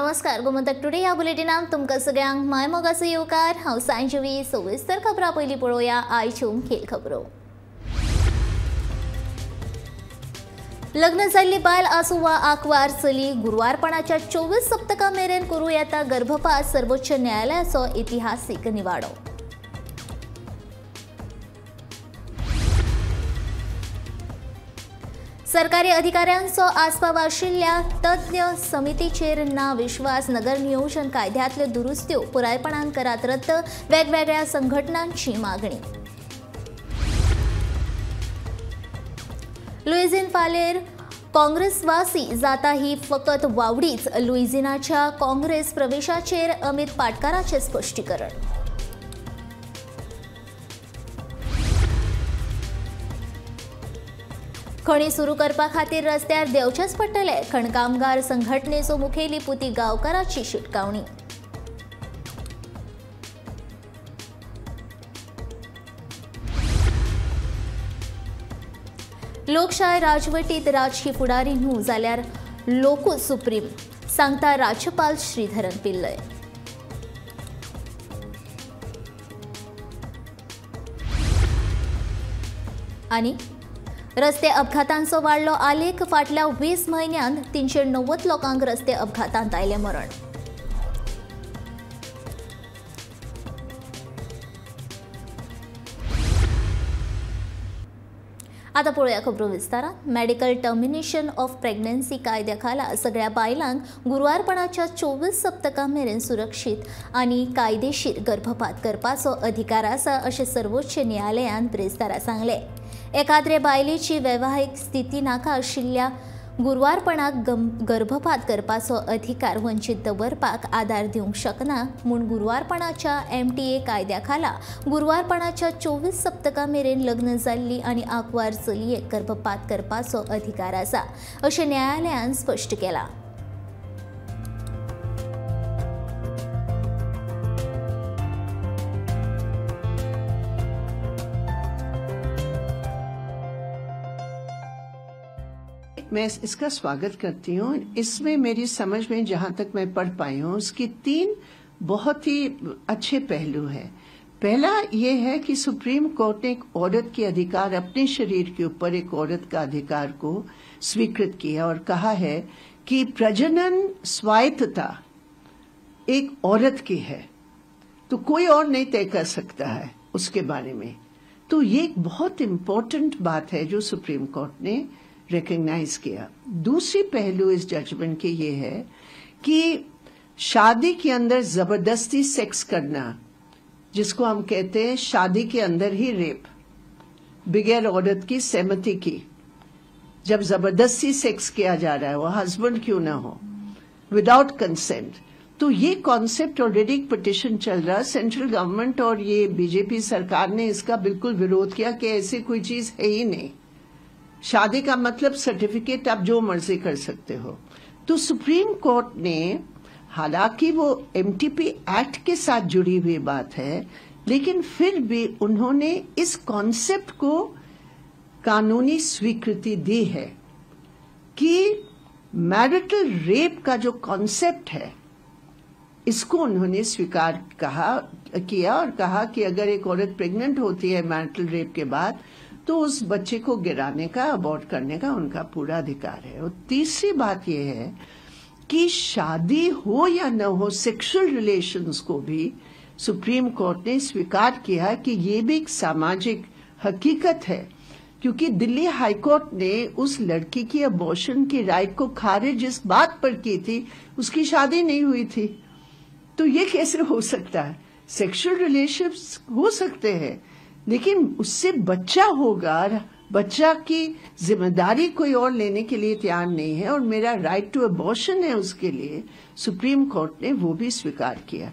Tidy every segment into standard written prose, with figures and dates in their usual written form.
नमस्कार, गोमंतक टुडे ह्या बुलेटिनांत तुमकां सगळ्यांक माय मोगाचो येवकार। हांव सांजवी सविस्तर खबरां पयलीं पळोवया आयच्यो मुखेल खबरो। लग्न जाल्ली बायल आसूं वा आंकवार चली गुरवारपणाच्या 24 सप्तकां मेरेन करूं येता गर्भपात सर्वोच्च न्यायालयाचो इतिहासीक निवाडो। सरकारी अधिकाऱ्यांचो आस्पाव आशिल्ल्या तज्ञ समितीचेर ना विश्वास। नगर नियोजन कायद्यातल्यो दुरुस्त्यो पुरायपणान करात रद्द, वेगवेगळ्या संघटनांची मागणी। लुइझिन फालेर काँग्रेसवासी जाता ही फकत वावडीच। लुइझिनाच्या काँग्रेस प्रवेशाचेर अमित पाटकाराचें स्पश्टीकरण। खणी सुरू करपा खातीर रस्त्यार देंवचेच पडटले। खण कामगार संघटनेचो मुखेली पुती गांवकाराची शिटकावणी। लोकशाय राजवटीत राजकी फुडारी न्हू जाल्यार लोकूच सुप्रीम, सांगता राज्यपाल श्रीधरन पिल्लय। आनी रस्ते अपघातांचो वाडलो आलेख। फाटल्या 20 म्हयन्यांत 390 लोकांक रस्ते अपघातांत आयले मरण। आता पळोवया खबरो विस्तारात। मेडिकल टर्मिनेशन ऑफ प्रेग्नन्सी कायद्या खाला सगळ्या बायलांक गुरवारपणाच्या 24 सप्तकां मेरेन सुरक्षीत आनी कायदेशीर गर्भपात करपाचो अधिकार आसा अशें सर्वोच्च न्यायालयान ब्रेस्तारा सांगले। एखाद्रे बायलेची वैवाहिक स्थिती नाका आशिल्ल्या गुरवारपणाक गर्भपात करपाचो अधिकार वंचित दवरपाक आदार दिवंक शकना म्हूण गुरवारपणाच्या MTA कायद्या खाला गुरवारपणाच्या 24 सप्तकां मेरेन लग्न जाल्ली आनी आंकवार चलयेक गर्भपात करपाचो अधिकार आसा अशें न्यायालयान स्पश्ट केलां। मैं इसका स्वागत करती हूँ। इसमें मेरी समझ में जहाँ तक मैं पढ़ पाई हूँ उसकी 3 बहुत ही अच्छे पहलू हैं। पहला ये है कि सुप्रीम कोर्ट ने एक औरत के अधिकार, अपने शरीर के ऊपर एक औरत का अधिकार को स्वीकृत किया और कहा है कि प्रजनन स्वायत्तता एक औरत की है, तो कोई और नहीं तय कर सकता है उसके बारे में। तो ये एक बहुत इम्पोर्टेंट बात है जो सुप्रीम कोर्ट ने रिकॉग्नाइज किया। दूसरी पहलू इस जजमेंट के ये है कि शादी के अंदर जबरदस्ती सेक्स करना, जिसको हम कहते हैं शादी के अंदर ही रेप, बगैर औरत की सहमति की, जब जबरदस्ती सेक्स किया जा रहा है, वो हस्बैंड क्यों ना हो, विदाउट कंसेंट, तो ये कॉन्सेप्ट ऑलरेडी पिटिशन चल रहा है। सेंट्रल गवर्नमेंट और ये बीजेपी सरकार ने इसका बिल्कुल विरोध किया कि ऐसी कोई चीज है ही नहीं। शादी का मतलब सर्टिफिकेट आप जो मर्जी कर सकते हो। तो सुप्रीम कोर्ट ने, हालांकि वो MTP एक्ट के साथ जुड़ी हुई बात है, लेकिन फिर भी उन्होंने इस कॉन्सेप्ट को कानूनी स्वीकृति दी है कि मैरिटल रेप का जो कॉन्सेप्ट है इसको उन्होंने स्वीकार किया और कहा कि अगर एक औरत प्रेग्नेंट होती है मैरिटल रेप के बाद तो उस बच्चे को गिराने का, अबॉर्ट करने का उनका पूरा अधिकार है। और तीसरी बात यह है कि शादी हो या न हो, सेक्सुअल रिलेशंस को भी सुप्रीम कोर्ट ने स्वीकार किया कि ये भी एक सामाजिक हकीकत है, क्योंकि दिल्ली हाई कोर्ट ने उस लड़की की अबॉर्शन की राइट को खारिज इस बात पर की थी उसकी शादी नहीं हुई थी। तो ये कैसे हो सकता है? सेक्सुअल रिलेशंस हो सकते हैं लेकिन उससे बच्चा होगा, बच्चा की जिम्मेदारी कोई और लेने के लिए तैयार नहीं है और मेरा राइट टू अबॉर्शन है, उसके लिए सुप्रीम कोर्ट ने वो भी स्वीकार किया।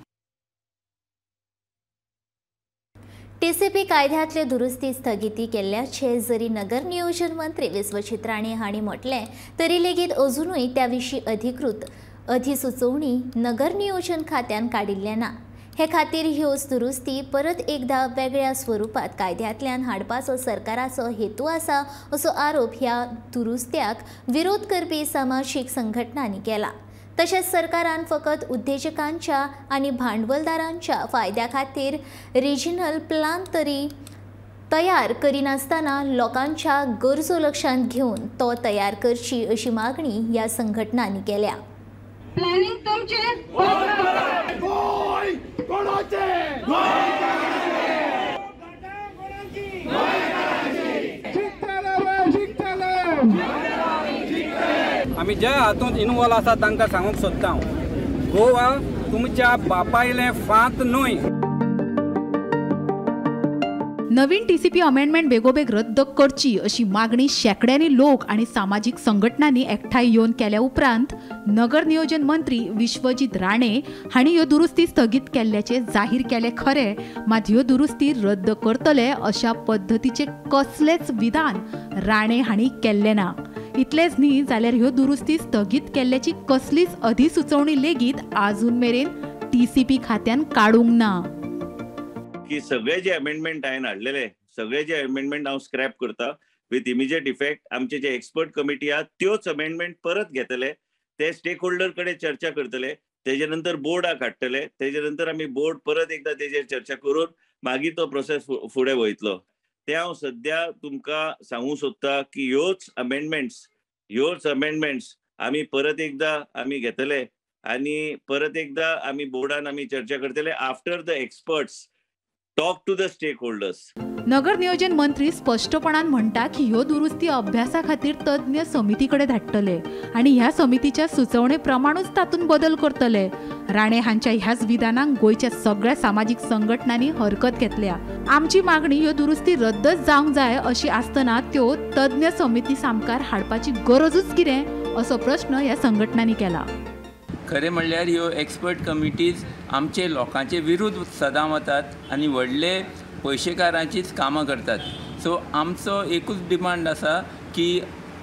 TCP कायद्यातल्यो दुरुस्ती स्थगिती केल्ल्याचे जरी नगर नियोजन मंत्री विश्वजीत राणे हांणी म्हटलें तरी लेगीत अजूनय त्या विशीं अधिकृत अधिसुचोवणी नगर नियोजन खात्यान काडिल्ले ना। हे खातीर ह्योच दुरुस्ती परत एकदा वेगळ्या स्वरूपात कायद्यांतल्यान हाडपाचो सरकाराचो हेतू आसा असो आरोप ह्या दुरुस्त्याक विरोध करपी सामाजीक संघटनांनी केला। तशेंच सरकारान फकत उद्देजकांच्या आनी भांडवलदारांच्या फायद्या खातीर रिजनल प्लान तरी तयार करिनासतना लोकांच्या गरजो लक्षांत घेवन तो तयार करची अशी मागणी ह्या संघटनांनी केल्या. प्लॅनिंग तुमचे आमी ज्या हातूंत इनवॉल्व आसा तांकां सांगूंक सोदता गोवा तुमच्या बापायलें फांत न्हय. नवीन टीसीपी अमेंडमेंट बेगोबेग रद्द करची अशी मागणी शेकड्यांनी लोक आणि सामाजिक संघटनांनी एकठांय येवन केल्या उपरांत नगर नियोजन मंत्री विश्वजीत राणे हांणी ह्यो दुरुस्ती स्थगीत केल्ल्याचे जाहीर केले खरे, मात ह्यो दुरुस्ती रद्द करतले अशा पद्धतीचे कसलेच विधान राणे हांणी केल्ले ना. इतलेच न्ही जाल्यार ह्यो दुरुस्ती स्थगीत केल्ल्याची कसलीच अधिसुचोवणी लेगीत आजून मेरेन टीसीपी खात्यान काडूंक ना. की सगळे जे अमेंडमेंट हांवें हाडलेले सगळे जे अमेंडमेंट हांव स्क्रॅप करता विथ इमिजिएट इफेक्ट. आमचे जे एक्सपर्ट कमिटी आहा त्योच अमेंडमेंट परत घेतले, ते स्टेक होल्डर कडेन चर्चा करतले, तेजे नंतर बोर्डाक हाडटले, तेजे नंतर आमी बोर्ड परत एकदा तेजेर चर्चा करून मागीर तो प्रोसेस फुडें वयतलो. ते हांव सद्या तुमकां सांगूंक सोदता की ह्योच अमेंडमेंट्स आमी परत एकदा आमी घेतले आनी परत एकदा आमी बोर्डान आमी चर्चा करतले after the experts talk to the stake holders. नगर नियोजन मंत्री स्पष्टपणान म्हणटा की ह्यो दुरुस्ती अभ्यासा खातीर तज्ञ समितीकडे धाडटले आणि ह्या समितीच्या सुचोवणे प्रमाणूच तातूंत बदल करतले. राणे हांच्या ह्याच विधानाक गोयच्या सगळ्या सामाजिक संघटनांनी हरकत घेतल्या. आमची मागणी ह्यो दुरुस्ती रद्दच जावंक जाय अशी आसतना त्यो तज्ञ समिती सामकार हाडपाची गरजूच कितें असो प्रश्न ह्या संघटनांनी केला. खरें म्हणल्यार ह्यो एक्सपर्ट कमिटीज आमचे लोकांचे विरुद्ध सदां वतात आनी व्हडले पयशेकारांचीच कामां करतात. सो आमचो एकूच डिमांड आसा की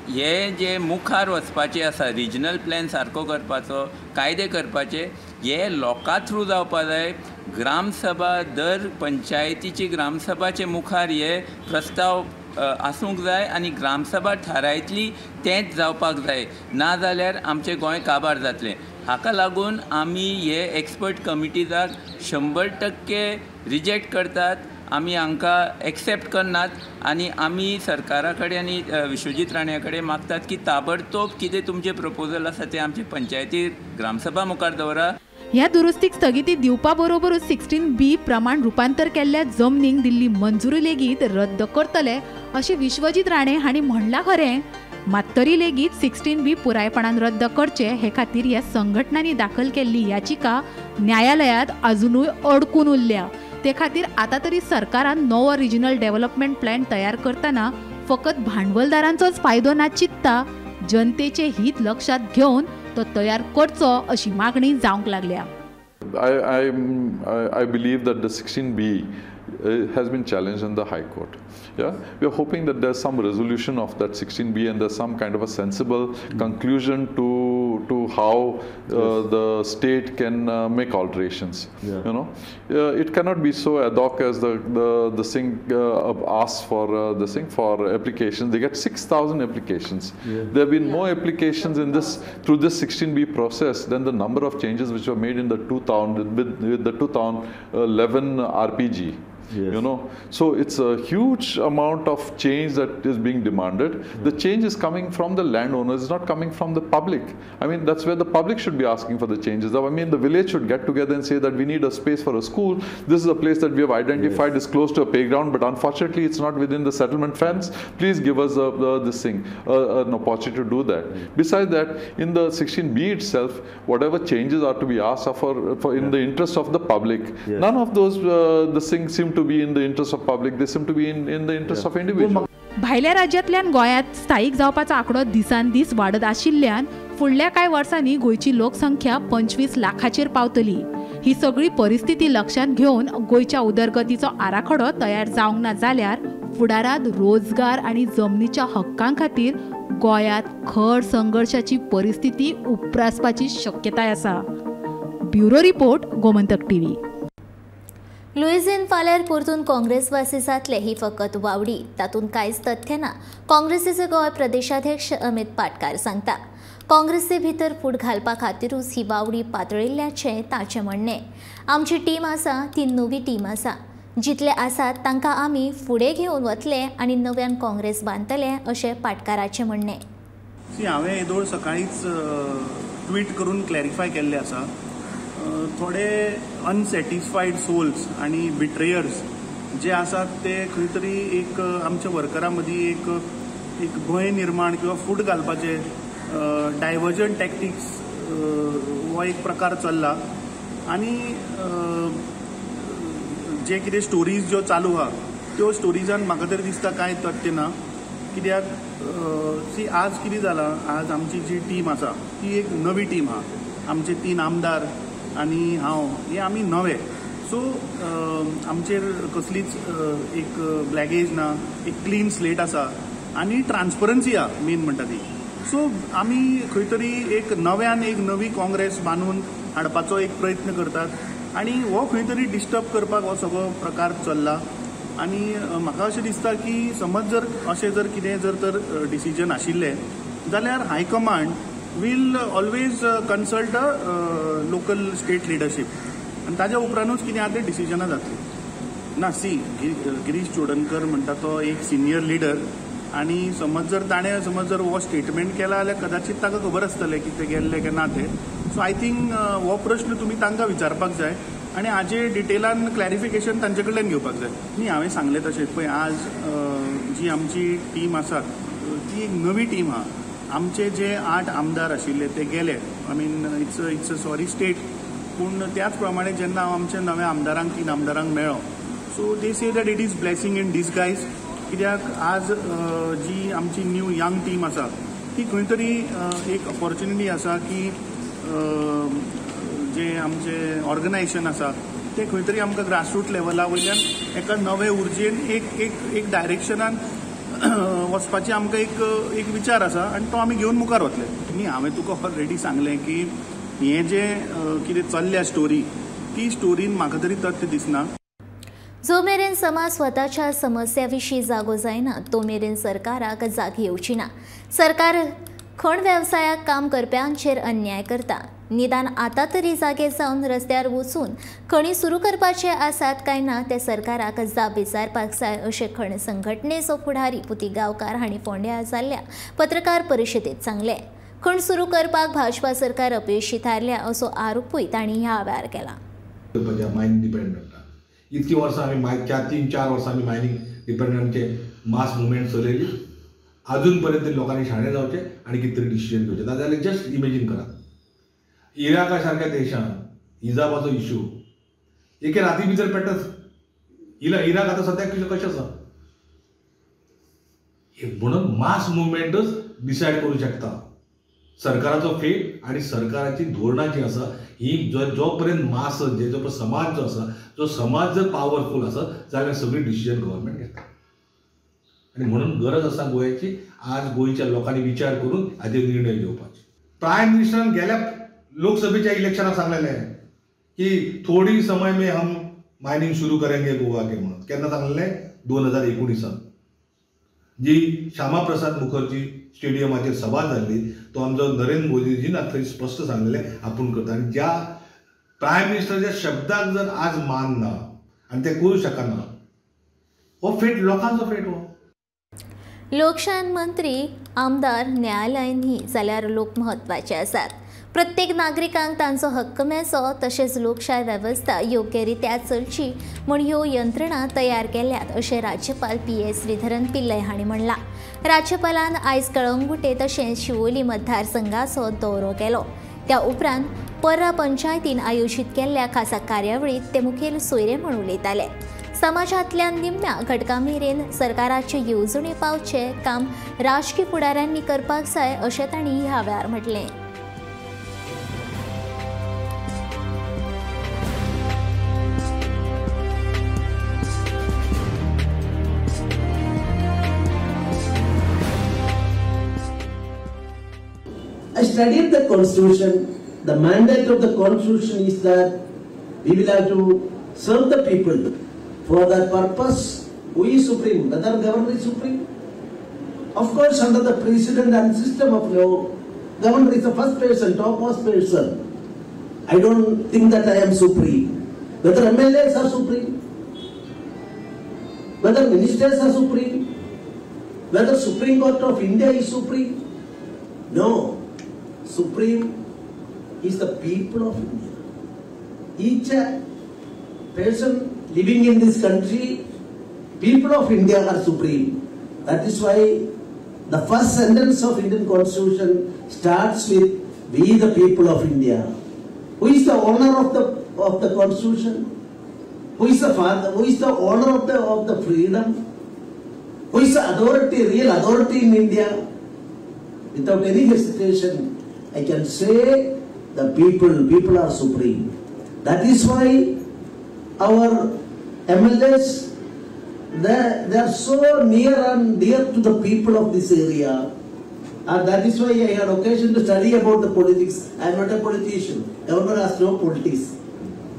हे जे मुखार वचपाचें आसा रिजनल प्लॅन सारको करपाचो, कायदे करपाचे, हे लोकां थ्रू जावपा जाय. ग्रामसभा दर पंचायतीची ग्रामसभाचे मुखार हे प्रस्ताव आसूंक जाय आनी ग्रामसभा थारायतली तेंच जावपाक जाय, ना जाल्यार आमचें गोंय काबार जातलें. हाका लागून आमी हे एक्सपर्ट कमिटीजाक 100% रिजेक्ट करतात. आमी हांकां एक्सेप्ट करनात आनी आमी सरकारा कडेन आनी विश्वजीत राणे कडेन मागतात की ताबडतोब कितें तुमचे प्रपोजल आसा ते आमचे पंचायती ग्रामसभा मुखार दवरा. ह्या दुरुस्तीक स्थगिती दिवपा बरोबरूच 16B प्रमाण रुपांतर केल्ल्या जमनीक दिल्ली मंजुरी लेगीत रद्द करतले अशें विश्वजीत राणे हांणी म्हणलां खरें, मात तरी लेगीत 16B पुरायपणान रद्द करचे हे खातीर ह्या संघटनांनी दाखल केल्ली याचिका न्यायालयात अजूनय अडकून उरल्या. ते खातीर आतां तरी सरकारान नवो रिजनल डेव्हलपमेंट प्लॅन तयार करतना फकत भांडवलदारांचोच फायदो ना चिंतता, जनतेचे हित लक्षात घेवन तो तयार करचो अशी मागणी जावंक लागल्या. I believe that the 16B has been challenged in the High Court. Yeah, we are hoping that there's some resolution of that 16B and there's some kind of a sensible conclusion to how the state can make alterations. You know, it cannot be so ad hoc as the thing asks for this thing for applications. They get 6,000 applications. There have been more applications in this through this 16B process than the number of changes which were made in the 2011 RPG. You know, so it's a huge amount of change that is being demanded. The change is coming from the landowners, it's not coming from the public. I mean, that's where the public should be asking for the changes. I mean, the village should get together and say that we need a space for a school. This is a place that we have identified is close to a playground, but unfortunately it's not within the settlement fence. Please give us this thing, an opportunity to do that. Besides that, in the 16B itself, whatever changes are to be asked are for in the interest of the public. None of those the things seem to be in the interest of public. They seem to be in the interest of individual. भायल्या राज्यांतल्यान गोंयांत स्थायीक जावपाचो आंकडो दिसान दीस वाडत आशिल्ल्यान फुडल्या कांय वर्सांनी गोंयची लोकसंख्या 25 लाखाचेर पावतली. ही सगळी परिस्थिती लक्षांत घेवन गोंयच्या उदरगतीचो आराखडो तयार जावंक ना जाल्यार फुडारात रोजगार आनी जमनीच्या हक्कां खातीर गोंयांत खर संघर्शाची परिस्थिती उप्रासपाची शक्यताय आसा. Bureau report, Gomantak TV. Luizinho Faleiro परतून काँग्रेसवासी जातले ही फकत वावडी, तातूंत कांयच तथ्य ना, काँग्रेसीचे गोंय प्रदेशाध्यक्ष अमित पाटकार सांगता. काँग्रेसी भितर फूट घालपा खातीरूच ही वावडी पातळिल्ल्याचें ताचें म्हणणें. आमची टीम आसा ती नवी टीम आसा. जितले आसात तांकां आमी फुडें घेवन वतले आनी नव्यान काँग्रेस बांदतले अशें पाटकाराचें म्हणणें. हांवें येदोळ सकाळींच ट्वीट करून क्लॅरिफाय केल्लें आसा. थोडे अनसॅटिस्फायड सोल्स आनी बिट्रेयर्स जे आसात ते खंय तरी एक आमच्या वर्करां मदीं एक भंय निर्माण किंवा फूट घालपाचे डायवर्जंट टॅक्टिक्स हो एक प्रकार चल्ला. आनी जे कितें स्टोरीज ज्यो चालू आहा त्यो स्टोरीजान म्हाका तरी दिसता कांय तथ्य ना. कित्याक आज कितें जालां, आज आमची जी टीम आसा ती एक नवी टीम आहा. आमचे 3 आमदार आनी हांव हे आमी नवे. सो आमचेर कसलीच एक ब्लॅगेज ना, एक क्लीन स्लेट आसा आनी ट्रान्सपरन्सी आहा मेन म्हणटा ती. सो आमी खंय तरी एक नव्यान एक नवी काँग्रेस बांदून हाडपाचो एक प्रयत्न करतात आनी हो खंय तरी डिस्टर्ब करपाक हो सगळो प्रकार चल्ला. आनी म्हाका अशें दिसता की समज जर अशें जर कितें जर तर डिसिजन आशिल्लें जाल्यार high command will always consult local state leadership आनी ताज्या उपरांतूच कितें आहा तें डिसिजनां जातलीं. ना गिरीश चोडणकर म्हणटा तो एक सिनियर लिडर आनी समज जर हो स्टेटमेंट केला जाल्यार कदाचित ताका खबर आसतलें की तें गेल्लें काय ना तें. सो आय थिंक हो प्रश्न तुमी तांकां विचारपाक जाय आनी हाजे डिटेलान क्लॅरिफिकेशन तांचे कडल्यान घेवपाक जाय. न्ही हांवें सांगलें तशेंच पळय आज जी आमची टीम आसा ती एक नवी टीम आहा. आमचे जे 8 आमदार आशिल्ले ते गेले. I mean it's a sorry state. पूण त्याच प्रमाणे जेन्ना हांव आमच्या नव्या आमदारांक 3 आमदारांक मेळ्ळो so they say that it is blessing in disguise. कित्याक आज जी आमची न्यू यंग टीम आसा ती खंय तरी एक ऑपॉर्च्युनिटी आसा की जे आमचे ऑर्गनायझेशन आसा ते खंय तरी आमकां ग्रासरूट लेवला वयल्यान एका नवे उर्जेन एक डायरेक्शनान वचपाचे आमकां एक विचार आसा आनी तो आमी घेवन मुखार वतले. न्ही हांवें तुका ऑलरेडी सांगलें की हें जे कितें चल्ल्या स्टोरी ती स्टोरीन म्हाका तरी तथ्य दिसना. जो मेरेन समाज स्वताच्या समस्या विशीं जागो जायना तो मेरेन सरकाराक जाग येवची ना. सरकार खण वेवसायाक काम करप्यांचेर अन्याय करता. निदान आतां तरी जागे जावन रस्त्यार वचून खणी सुरू करपाचे आसात काय ना ते सरकाराक जाप विचारपाक जाय अशें खण संघटनेचो फुडारी पुती गांवकार हांणी फोंड्या जाल्ल्या पत्रकार परिशदेंत सांगलें. खण सुरू करपाक भाजपा सरकार अपयशी थारल्या असो आरोपूय तांणी ह्या वेळार केला. इतकी वर्सां आमी 3-4 वर्सां आमी मायनींग डिपेंडंटचे मास मुवमेंट चलयली. अजून पर्यंत लोकांनी शाणे जावचे आनी कितें तरी डिसिजन घेवचे. नाजाल्यार जस्ट इमेजीन करात इराका सारक्या देशान हिजाबाचो इश्यू एके राती भितर पेटत. इराक आतां सद्याक कशें आसा म्हणून मास मुवमेंटच डिसायड करूं शकता सरकाराचो फेट आनी सरकाराची धोरणां जी आसा ही जो पर्यंत मास जो समाज जो आसा जो समाज जर पावरफूल आसत जाल्यार सगळी डिसिजन गव्हर्मेंट घेता. आनी म्हणून गरज आसा गोंयची आज गोंयच्या लोकांनी विचार करून हाजेर निर्णय घेवपाचे. प्रायम मिनिस्टरान गेल्या लोकसभेच्या इलेक्शनाक सांगलेलें की थोड़ी समय में हम मायनिंग शुरू करेंगे गोवा के म्हणून. केन्ना सांगलेलें 2019 जी श्यामा प्रसाद मुखर्जी स्टेडियमाचेर सभा जाल्ली तो आमचो नरेंद्र मोदीजीन थंय स्पश्ट सांगलेलें आपूण करता. आनी ज्या प्रायम मिनिस्टराच्या शब्दाक जर आज मान ना आनी ते करूं शकना हो फेट लोकांचो फेट. हो लोकशायेन मंत्री आमदार न्यायालयांनी जाल्यार लोक म्हत्वाचे आसात. प्रत्येक नागरिकांक तांचो हक्क मेळचो तशेंच लोकशाय वेवस्था योग्य रित्या चलची म्हूण ह्यो यंत्रणा तयार केल्यात अशें राज्यपाल PS श्रीधरन पिल्लय हांणी म्हणलां. राज्यपालान आयज कळंगुटे तशेंच शिवोली मतदारसंघाचो दौरो केलो. त्या उपरांत पर्रा पंचायतीन आयोजीत केल्ल्या खासा कार्यावळींत ते मुखेल सोयरे म्हूण उलयताले. समाजांतल्या निम्म्या घटकां मेरेन सरकाराचे येवजणी पावचे काम राजकीय फुडाऱ्यांनी करपाक जाय अशें तांणी ह्या वेळार म्हटलें. I studied the Constitution. The mandate of the Constitution is that we will have to serve the people. For that purpose, who is supreme? Whether government is supreme? Of course, under the precedent and system of law, governor is the first person, topmost person. I don't think that I am supreme. Whether MLAs are supreme, whether ministers are supreme, whether Supreme Court of India is supreme. No, supreme is the people of India. Each person living in this country, people of India are supreme. That is why the first sentence of Indian Constitution starts with "We the people of India." Who is the owner of the Constitution? Who is the father? Who is the owner of the freedom? Who is the authority, real authority in India? Without any hesitation, I can say the people are supreme. That is why our MLAs, they are so near and dear to the people of this area. And that is why I had occasion to study about the politics. I am not a politician. Government has no politics.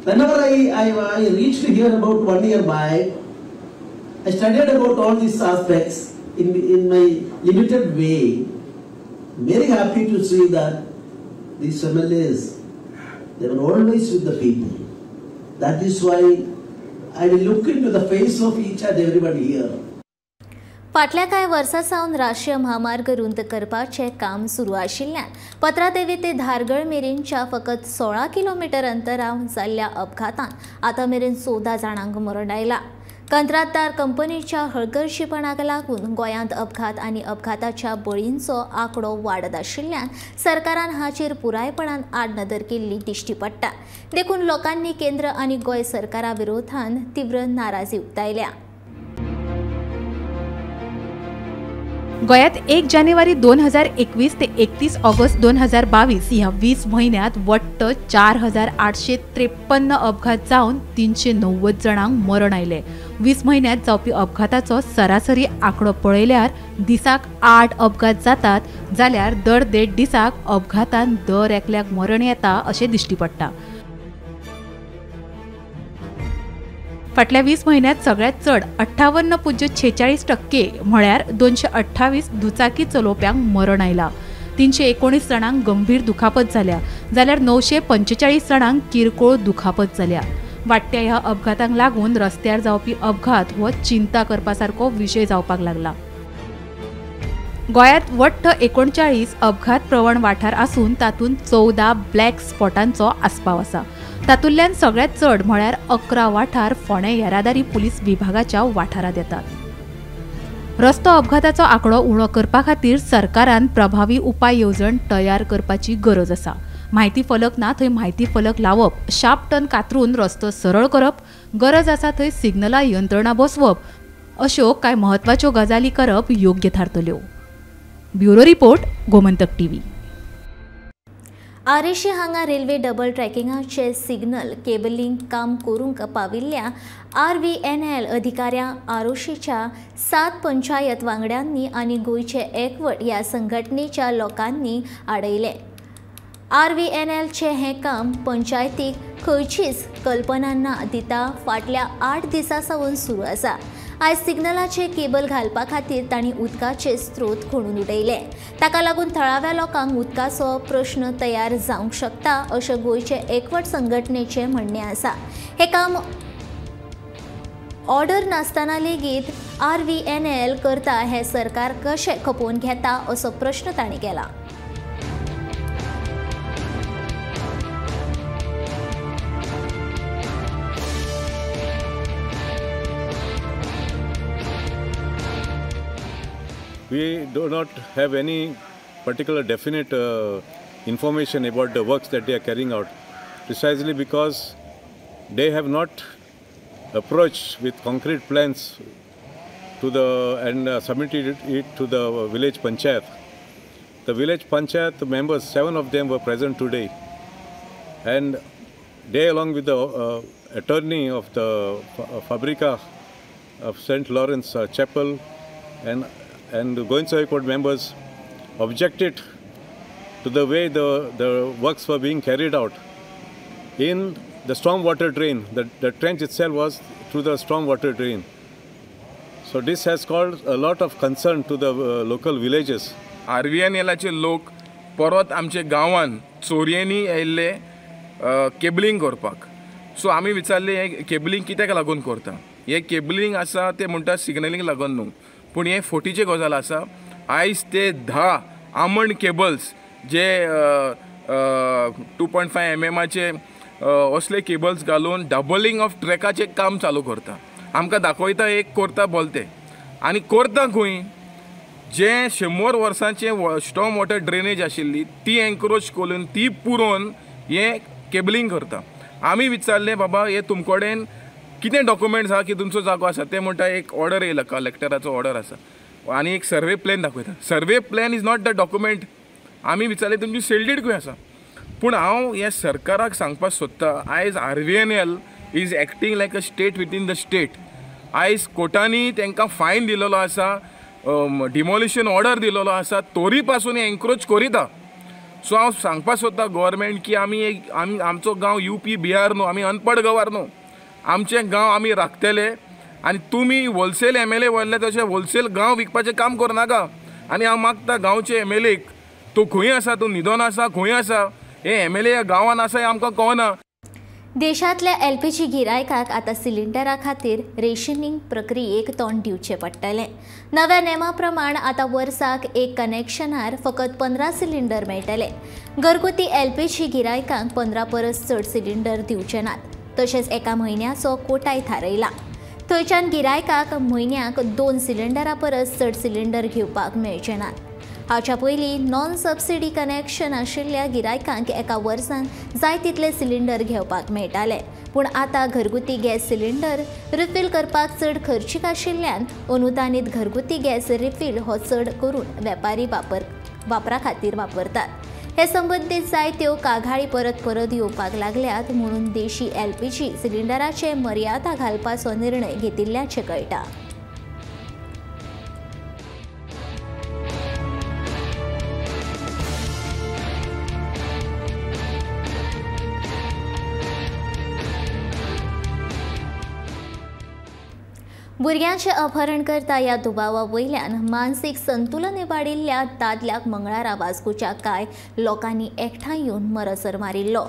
Whenever I reached here about 1 year back, I studied about all these aspects in my limited way. Very happy to see that these MLAs, they were always with the people. That is why I will look into the face of each and everybody here. फाटल्या कांय वर्सां सावन राष्ट्रीय महामार्ग रुंद करपाचें काम सुरू आशिल्ल्यान पत्रादेवी ते धारगळ मेरेनच्या फकत 16 किलोमीटर अंतरावर जाल्ल्या अपघातांत आतां मेरेन 14 जाणांक मरण आयलां. कंत्राटदार कंपनीच्या हलगर्जीपणाक लागून गोंयांत अपघात आनी अपघाताच्या बळींचो आंकडो वाडत आशिल्ल्यान सरकारान हाचेर पुरायपणान आडनदर केल्ली दिश्टी पडटा. देखून लोकांनी केंद्र आनी गोंय सरकारा विरोधांत तीव्र नाराजी उक्तायल्या. गोंयांत 1 जानेवारी 2021 ते 31 ऑगस्ट 2022 ह्या 20 म्हयन्यांत वट्ट 4853 अपघात जावन 390 जाणांक मरण आयले. 20 म्हयन्यांत जावपी अपघाताचो सरासरी आंकडो पळयल्यार दिसाक 8 अपघात जातात जाल्यार दर 1.5 दिसाक अपघातान दर एकल्याक मरण येता अशें दिश्टी पडटा. फाटल्या 20 म्हयन्यांत सगळ्यात चड 58.46% म्हळ्यार 228 दुचाकी चलोवप्यांक मरण आयला. 319 जाणांक गंभीर दुखापत जाल्या जाल्यार 945 जाणांक किरकोळ दुखापत जाल्या. वाडट्या ह्या अपघातांक लागून रस्त्यार जावपी अपघात हो चिंता करपासारको विशय जावपाक लागला. गोंयांत वट्ट 39 अपघात प्रवण वाठार आसून तातूंत 14 ब्लॅक स्पॉटांचो आस्पाव आसा. तातूंतल्यान सगळ्यात चड म्हळ्यार 11 वाठार फोंडे येरादारी पुलीस विभागाच्या वाठारांत येतात. रस्तो अपघाताचो आंकडो उणो करपा खातीर सरकारान प्रभावी उपाय येवजण तयार करपाची गरज आसा. म्हायती फलक ना थंय म्हायती फलक लावप, शार्प टर्न कातरून रस्तो सरळ करप, गरज आसा थंय सिग्नलां यंत्रणा बसवप अश्यो कांय म्हत्वाच्यो गजाली करप योग्य थारतल्यो. Bureau report, Gomantak TV. आरेशी हांगा रेल्वे डबल ट्रॅकिंगाचे सिग्नल केबलिंग काम करूंक पाविल्ल्या RVNL अधिकाऱ्यां आरोशीच्या 7 पंचायत वांगड्यांनी आनी गोंयचे एकवट ह्या संघटनेच्या लोकांनी आडयले. RVNLचे हे काम पंचायतीक खंयचीच कल्पना ना दिता फाटल्या 8 दिसां सावन सुरू आसा. आयज सिग्नलाचे केबल घालपा खातीर तांणी उदकाचे स्त्रोत खणून उडयले. ताका लागून थळाव्या लोकांक उदकाचो प्रश्न तयार जावंक शकता अशें गोंयचे एकवट संघटनेचें म्हणणें आसा. हे काम ऑर्डर नासतना लेगीत RVNL करता हे सरकार कशें खपोवन घेता असो प्रश्न तांणी केला. We do not have any particular definite information about the works that they are carrying out, precisely because they have not approached with concrete plans to and submitted it to the village panchayat. The village panchayat members, 7 of them were present today, and they, along with the attorney of the Fabrika of St. Lawrence Chapel and Goinsa High Court members, objected to the way the works were being carried out. In the storm water drain, the trench itself was through the storm water drain. So this has caused a lot of concern to the local villages. RVNLचे लोक परत आमच्या गांवांत चोरयांनी आयिल्ले cabling करपाक. So आमी विचारले हे cabling कित्याक लागून करता. हे केबलिंग आसा ते म्हणटा सिग्नलिंग लागून न्हू, पूण हे फोटीचे गजाल आसा. आयज ते 10 आमंड केबल्स जे 2.5 mm असले केबल्स घालून डबलिंग ऑफ ट्रॅकाचें काम चालू करता. आमकां दाखयता एक करता बोलते आनी करता खंय जे 100 वर्सांचे स्टॉर्म वॉटर ड्रेनेज आशिल्ली ती एनक्रोच करून ती पुरोवन हे केबलिंग करता. आमी विचारले बाबा हे तुमचे कडेन कितें डॉक्युमेंट्स आहा की तुमचो जागो आसा. ते म्हणटा एक ऑर्डर येयला, कलेक्टराचो ऑर्डर आसा आनी एक सर्वे प्लॅन दाखयता. Survey plan is not the document. आमी विचारले तुमची सेल्डीड खंय आसा. पूण हांव हे सरकाराक सांगपाक सोदता आयज RVNL is acting like a state within the state. आयज कोर्टांनी तांकां फायन दिलेलो आसा, डिमोलिशन ऑर्डर दिलेलो आसा, तरी पासून हे एनक्रोच करिता. सो हांव सांगपाक सोदता गव्हर्मेंट की आमी आमचो गांव UP बिहार न्हू, आमी अनपड गंवार न्हू. आमचे गांव आमी राखतले आनी तुमी होलसेल MLA व्हरले तशें होलसेल गांव विकपाचें काम करनाका. आनी हांव मागता गांवचे MLAक तूं खंय आसा, तूं न्हिदोन आसा, खंय आसा, हे MLA ह्या गांवान आसा हें आमकां कळना. देशांतल्या LPG गिरायकांक आतां सिलिंडरा खातीर रेशनिंग प्रक्रियेक तोंड दिवचें पडटलें. नव्या नेमा प्रमाण आतां वर्साक एक कनेक्शनार फकत 15 सिलिंडर मेळटले. घरगुती LPG गिरायकांक 15 परस चड सिलिंडर दिवचे नात. तशेंच एका म्हयन्याचो कोटाय थारयला. थंयच्यान गिरायकांक म्हयन्याक 2 सिलिंडरा परस चड सिलिंडर घेवपाक मेळचे नात. हाच्या पयलीं नॉन सबसिडी कनेक्शन आशिल्ल्या गिरायकांक एका वर्सान जाय तितले सिलिंडर घेवपाक मेळटाले. पूण आतां घरगुती गॅस सिलिंडर रिफील करपाक चड खर्चीक आशिल्ल्यान अनुदानीत घरगुती गॅस रिफील हो चड करून वेपारी वापरा खातीर वापरतात. हे संबंदीत जायत्यो कागाळी परत येवपाक लागल्यात म्हणून देशी LPG सिलिंडराचे मर्यादा घालपाचो निर्णय घेतिल्ल्याचें कळटा. भुरग्यांचे अपहरण करता ह्या दुबावा वयल्यान मानसीक संतुलन इबाडिल्ल्या दादल्याक मंगळारा वास्कोच्या कांय लोकांनी एकठांय येवन मरसर मारिल्लो.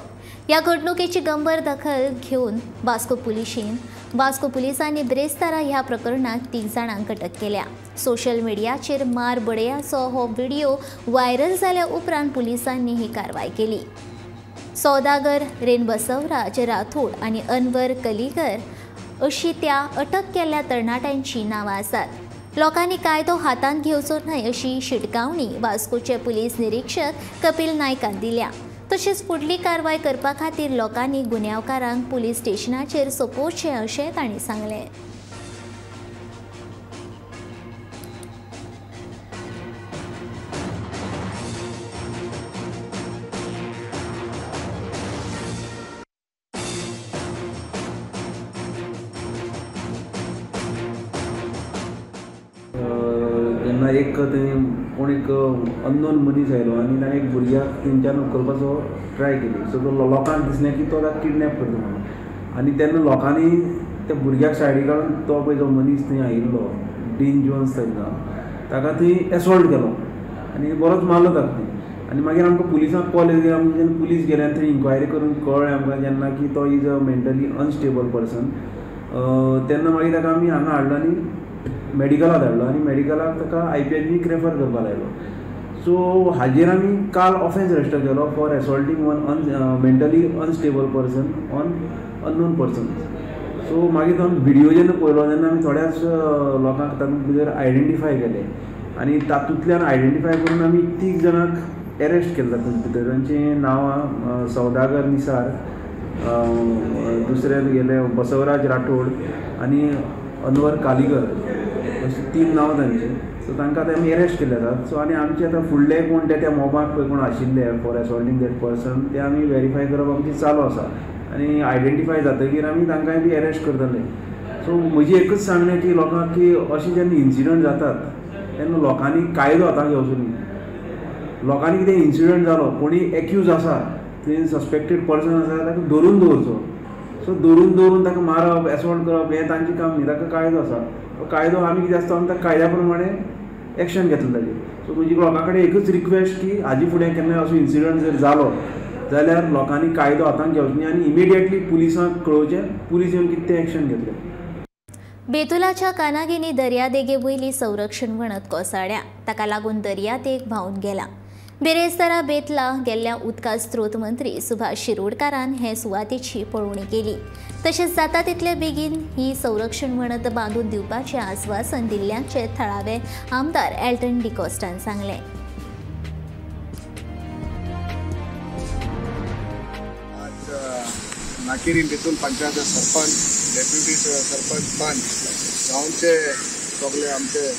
ह्या घडणुकेची गंभीर दखल घेवन वास्को पुलिसांनी ब्रेस्तारा ह्या प्रकरणात 3 जाणांक अटक केल्या. सोशल मिडियाचेर मार बडयाचो हो व्हिडिओ व्हायरल जाल्या उपरांत पुलिसांनी ही कारवाय केली. सौदागर रेनबसवराज राठोड आनी अनवर कलिगर अशी त्या अटक केल्ल्या तरणाट्यांची नांवां आसात. लोकांनी कायदो हातांत घेवचो न्हय अशी शिटकावणी वास्कोचे पुलीस निरीक्षक कपिल नायकान दिल्या. तशेंच फुडली कारवाय करपा खातीर लोकांनी गुन्यांवकारांक पुलीस स्टेशनाचेर सोंपोवचें अशें तांणी सांगलें. जेन्ना एक कोण एक अननोन मनीस आयलो आनी ताणें एक भुरग्याक तेंच्यान करपाचो ट्राय केली. सो लोकांक दिसलें की तो ताका किडनॅप करता म्हणून. आनी तेन्ना लोकांनी त्या भुरग्याक सायडी काडून तो पळय जो मनीस थंय आयिल्लो डीन जोन्स ताका थंय एसॉल्ट केलो आनी बरोच मारलो ताका थंय. आनी मागीर आमकां पुलिसांक कॉल येयली. आमी जेन्ना पुलीस गेले आनी थंय इन्क्वायरी करून कळ्ळें आमकां जेन्ना की तो is a mentally unstable person. तेन्ना मागीर ताका आमी हांगा हाडलो आनी मेडिकलाक धाडलो आनी मेडिकलाक ताका IPHBक रेफर करपाक लायलो. सो हाजेर आमी काल ऑफेन्स रजिस्टर केलो for assaulting one mentally unstable person on unknown person. So मागीर तो व्हिडिओ जेन्ना पळयलो तेन्ना आमी थोड्याच लोकांक तातूंत भितर आयडेंटिफाय केले आनी तातूंतल्यान आयडेंटिफाय करून आमी 3 जाणांक एरेस्ट केले. तातूंत भितर तांचीं नांवां सौदागर निसार, दुसरे गेले बसवराज राठोड आनी अनवर कालिगर अशी 3 नांवां तांची. सो तांकां आतां आमी एरेस्ट केले जातात. सो आनी आमचे आतां फुडले कोण त्या मोबाक पळय कोण आशिल्ले फॉर एसॉल्टींग दॅट पर्सन ते आमी वेरीफाय करप आमची चालू आसा आनी आयडेंटिफाय जातकीर आमी तांकांय बी एरेस्ट करतले. सो म्हजी एकच सांगणें की लोकांक की अशें जेन्ना इन्सिडंट जातात तेन्ना लोकांनी कायदो हातांत घेवचो न्ही. लोकांनी कितें इन्सिडंट जालो कोणी एक्यूज आसा थंय सस्पेक्टेड पर्सन आसा ताका धरून दवरचो. सो धरून ताका मारप एसॉल्ट करप हें तांचें काम न्ही. ताका कायदो आसा. कायदो आमी कितें आसता आमी त्या कायद्या प्रमाणे एक्शन घेतलें ताजेर. सो म्हजी लोकां कडेन एकच रिक्वेस्ट की हाजे फुडें केन्नाय असो इन्सिडंट जर जालो जाल्यार लोकांनी कायदो हातांत घेवचो न्ही आनी इमिडिएटली पुलिसांक कळोवचें, पुलीस येवन कितें तें एक्शन घेतलें. बेतुलाच्या कानागिनी दर्यादेगे वयली संरक्षण वणत कोसळ्ळ्या. ताका लागून दर्यादेग व्हांवन गेला. बेरेस्तारा बेतला गेल्ल्या उदका स्त्रोत मंत्री सुभाष शिरोडकारान हे सुवातेची पळोवणी केली. तशेंच जाता तितले बेगीन ही संरक्षण वणत बांदून दिवपाचें आस्वासन दिल्ल्याचे थळावे आमदार एल्टन डिकोस्टान सांगलें. नाकेरी बेतूल पंचायत सरपंच, डेप्युटी सरपंच, पंच गांवचे सगळे आमचे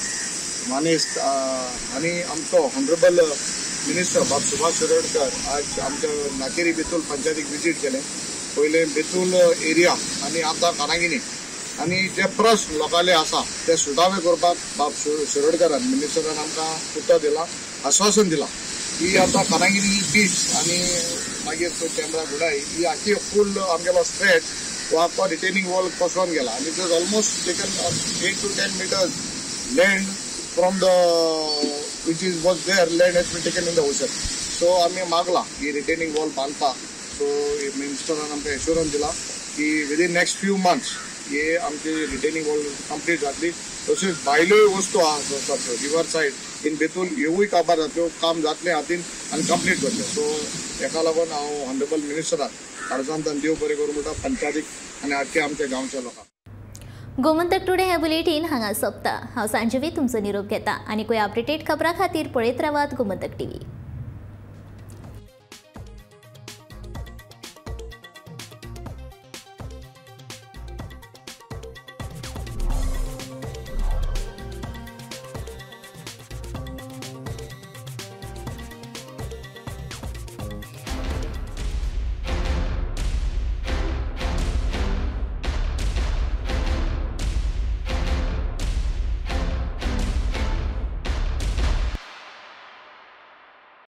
मानेस्त आणि आमचो ऑनरेबल मिनिस्टर बाब सुभाष शिरोडकर आज आमच्या नाकेरी बेतूल पंचायतीक विजीट केले. पहिले बेतूल एरिया आणि आता कानागिनी आणि जे प्रश्न लोकांले आसा ते सुटावे करपाक बाब शिरोडकरान मिनिस्टरान आमकां उतर दिला, आश्वासन दिला की आता कानागिनी बीच आणि मागीर चेंद्रा गुडाई ही आखी फूल आमगेलो स्ट्रेच वो आखो रिटेनिंग वॉल कोसळून गेला आणि it is almost taken 8 to 10 meters land from the which is was there, land has been taken in the ocean. So आम्ही मागला की रिटेनिंग वॉल बांधता. सो मिनिस्टरान आमकां एश्युरन्स दिला की विदिन नेक्स्ट फ्यू मंथ्स हे आमची रिटेनिंग वॉल कंप्लीट जातली. तशेंच भायल्योय वस्तू आसा रिवर सायड इन बेतूल ह्योय काबार जातल्यो, काम जातलें हातीन आनी कंप्लीट करतले. सो हेका लागून हांव ऑनरेबल मिनिस्टराक अर्जांतान देव बरें करूं म्हणटा पंचायतीक आनी आख्या आमच्या गांवच्या लोकांक. गोमंतक टुडे हे बुलेटिन हांगा सोंपता. हांव सांजवी तुमचो निरोप घेता. आनी खंय अपडेटेड खबरां खातीर पळयत रावात गोमंतक TV.